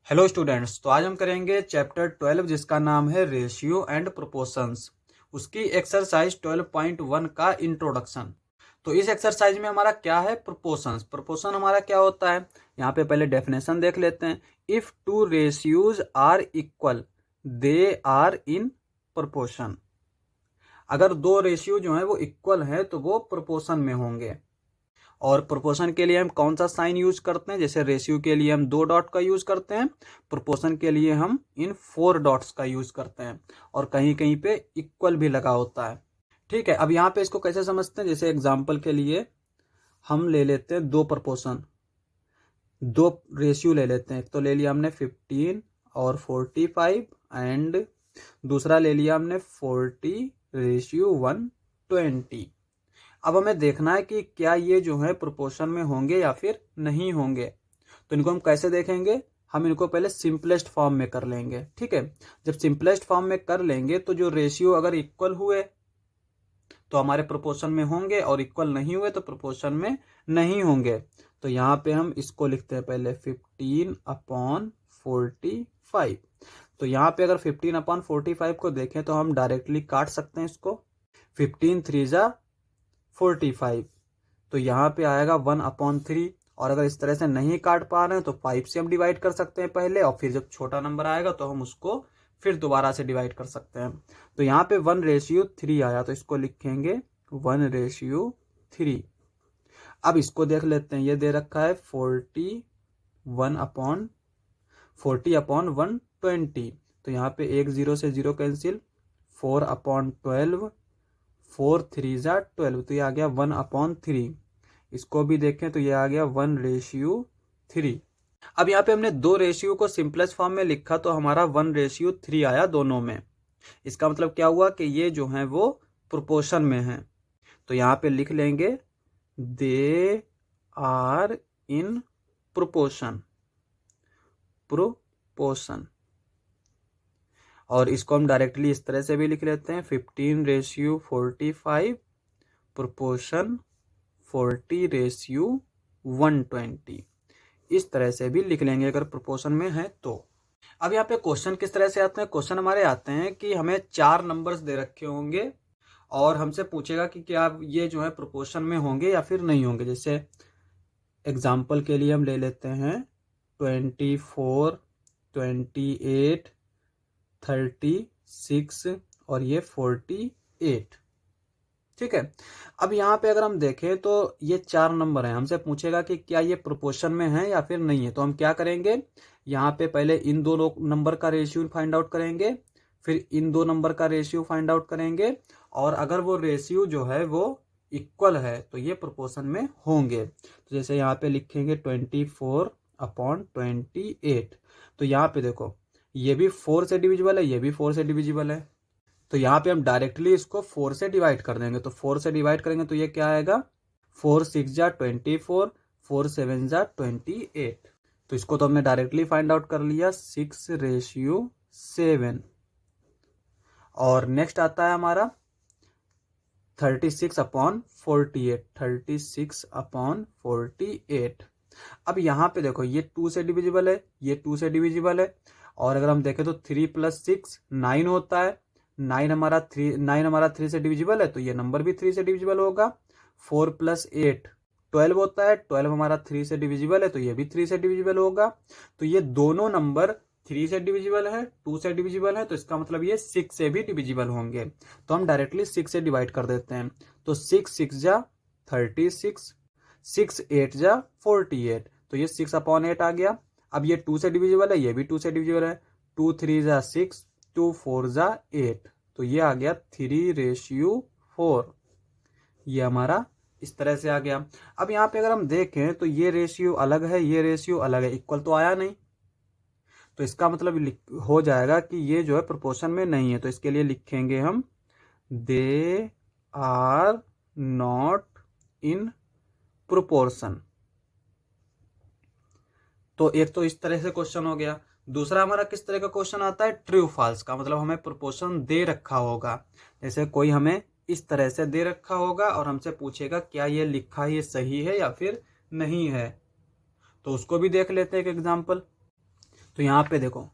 Hello students, तो आज हम करेंगे चैप्टर 12 जिसका नाम है रेशियो एंड प्रोपोर्शंस। उसकी एक्सरसाइज 12.1 का इंट्रोडक्शन। तो इस एक्सरसाइज में हमारा क्या है, प्रोपोर्शंस। प्रोपोर्शन हमारा क्या होता है, यहाँ पे पहले डेफिनेशन देख लेते हैं। If two ratios are equal they are in proportion. अगर दो रेशियो जो है वो इक्वल है तो वो प्रोपोर्शन में होंगे। और प्रोपोर्शन के लिए हम कौन सा साइन यूज करते हैं, जैसे रेशियो के लिए हम 2 डॉट का यूज करते हैं, प्रोपोर्शन के लिए हम इन 4 डॉट्स का यूज करते हैं। और कहीं कहीं पे इक्वल भी लगा होता है। ठीक है, अब यहाँ पे इसको कैसे समझते हैं, जैसे एग्जाम्पल के लिए हम ले लेते हैं दो प्रोपोर्शन, दो रेशियो ले लेते हैं। तो ले लिया हमने 15 और 45 एंड दूसरा ले लिया हमने 40:120। अब हमें देखना है कि क्या ये जो है प्रोपोर्शन में होंगे या फिर नहीं होंगे। तो इनको हम कैसे देखेंगे, हम इनको पहले सिंपलेस्ट फॉर्म में कर लेंगे। ठीक है, जब सिंपलेस्ट फॉर्म में कर लेंगे तो जो रेशियो अगर इक्वल हुए तो हमारे प्रोपोर्शन में होंगे, और इक्वल नहीं हुए तो प्रोपोर्शन में नहीं होंगे। तो यहाँ पे हम इसको लिखते हैं पहले 15/45। तो यहाँ पे अगर 15/45 को देखें तो हम डायरेक्टली काट सकते हैं इसको। 15×3=45। तो यहाँ पे आएगा 1/3। और अगर इस तरह से नहीं काट पा रहे हैं तो 5 से हम डिवाइड कर सकते हैं पहले, और फिर जब छोटा नंबर आएगा तो हम उसको फिर दोबारा से डिवाइड कर सकते हैं। तो यहाँ पे 1:3 आया, तो इसको लिखेंगे 1:3। अब इसको देख लेते हैं, ये दे रखा है 40/120। तो यहाँ पे एक 0 से 0 कैंसिल, 4/12, 4×3=12। तो ये आ गया 1/3। इसको भी देखें तो ये आ गया 1:3। अब यहाँ पे हमने दो रेशियो को सिंपलेस्ट फॉर्म में लिखा तो हमारा 1:3 आया दोनों में। इसका मतलब क्या हुआ कि ये जो है वो प्रोपोर्शन में है। तो यहाँ पे लिख लेंगे दे आर इन प्रोपोर्शन। और इसको हम डायरेक्टली इस तरह से भी लिख लेते हैं 15:45 प्रोपोर्शन 40:120। इस तरह से भी लिख लेंगे अगर प्रोपोर्शन में है तो। अब यहाँ पे क्वेश्चन किस तरह से आते हैं, क्वेश्चन हमारे आते हैं कि हमें 4 नंबर्स दे रखे होंगे और हमसे पूछेगा कि क्या ये जो है प्रोपोर्शन में होंगे या फिर नहीं होंगे। जैसे एग्जाम्पल के लिए हम ले लेते हैं 24, 28, 36 और ये 48। ठीक है, अब यहाँ पे अगर हम देखें तो ये 4 नंबर हैं, हमसे पूछेगा कि क्या ये प्रोपोर्शन में है या फिर नहीं है। तो हम क्या करेंगे, यहाँ पे पहले इन दो नंबर का रेशियो फाइंड आउट करेंगे, फिर इन दो नंबर का रेशियो फाइंड आउट करेंगे, और अगर वो रेशियो जो है वो इक्वल है तो ये प्रोपोर्शन में होंगे। तो जैसे यहाँ पे लिखेंगे 24/28। तो यहाँ पे देखो ये भी 4 से डिविजिबल है, ये भी 4 से डिविजिबल है। तो यहाँ पे हम डायरेक्टली इसको 4 से डिवाइड कर देंगे। तो 4 से डिवाइड करेंगे तो ये क्या आएगा, 4×6=24, 4×7=28। तो इसको तो हमने डायरेक्टली फाइंड आउट कर लिया 6:7। और नेक्स्ट आता है हमारा 36/48। 36/48। अब यहाँ पे देखो ये 2 से डिविजिबल है, ये 2 से डिविजिबल है। और अगर हम देखें तो 3 + 6 9 होता है। 9 हमारा 3 से डिविजिबल है, तो ये नंबर भी 3 से डिविजिबल होगा। 4 + 8 12 होता है। 12 हमारा 3 से डिविजिबल है, तो ये भी 3 से डिविजिबल होगा। तो ये दोनों नंबर 3 से डिविजिबल है, 2 से डिविजिबल है, तो इसका मतलब ये 6 से भी डिविजिबल होंगे। तो हम डायरेक्टली 6 से डिवाइड कर देते हैं। तो 6×6=36, 6×8=48। तो ये 6/8 आ गया। अब ये 2 से डिविजिबल है, ये भी 2 से डिविजिबल है। 2×3=6, 2×4=8। तो ये आ गया 3:4। ये हमारा इस तरह से आ गया। अब यहाँ पे अगर हम देखें तो ये रेशियो अलग है, ये रेशियो अलग है, इक्वल तो आया नहीं। तो इसका मतलब हो जाएगा कि ये जो है प्रोपोर्शन में नहीं है। तो इसके लिए लिखेंगे हम they are not in proportion. तो एक तो इस तरह से क्वेश्चन हो गया। दूसरा हमारा किस तरह का क्वेश्चन आता है, ट्रू फॉल्स का। मतलब हमें प्रोपोर्शन दे रखा होगा, जैसे कोई हमें इस तरह से दे रखा होगा और हमसे पूछेगा क्या ये लिखा ये सही है या फिर नहीं है। तो उसको भी देख लेते हैं एक एग्जाम्पल। तो यहाँ पे देखो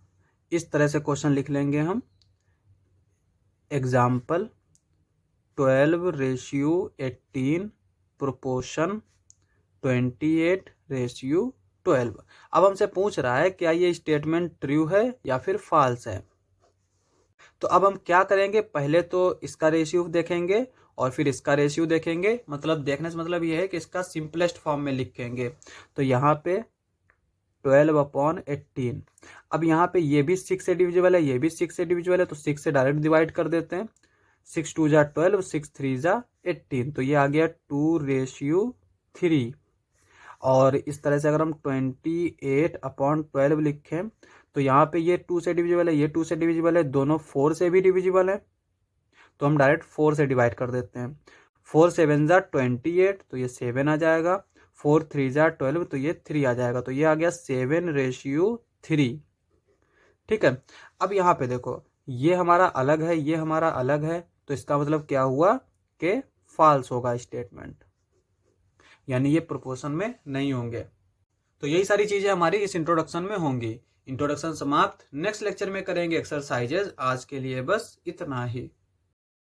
इस तरह से क्वेश्चन लिख लेंगे हम, एग्जाम्पल 12:18 प्रोपोर्शन 28:12। अब हमसे पूछ रहा है क्या ये स्टेटमेंट ट्रू है या फिर फॉल्स है। तो अब हम क्या करेंगे, पहले तो इसका रेशियो देखेंगे और फिर इसका रेशियो देखेंगे। मतलब देखने से मतलब ये है कि इसका सिंपलेस्ट फॉर्म में लिखेंगे। तो यहाँ पे 12/18। अब यहाँ पे ये भी 6 से डिविजिबल है, ये भी 6 से डिविजिबल है, तो 6 से डायरेक्ट डिवाइड कर देते हैं। 6 2 जा 12, 6 3 जा 18, तो ये आ गया 2:3। और इस तरह से अगर हम 28/12 लिखें तो यहाँ पे ये 2 से डिविजिबल है, ये 2 से डिविजिबल है, दोनों 4 से भी डिविजिबल है, तो हम डायरेक्ट 4 से डिवाइड कर देते हैं। 4 7 जा 28, तो ये 7 आ जाएगा। 4 3 जा 12, तो ये 3 आ जाएगा। तो ये आ गया 7:3। ठीक है। अब यहाँ पे देखो ये हमारा अलग है, ये हमारा अलग है, तो इसका मतलब क्या हुआ कि फॉल्स होगा स्टेटमेंट, यानी ये प्रोपोर्शन में नहीं होंगे। तो यही सारी चीजें हमारी इस इंट्रोडक्शन में होंगी। इंट्रोडक्शन समाप्त। नेक्स्ट लेक्चर में करेंगे एक्सरसाइजेज। आज के लिए बस इतना ही।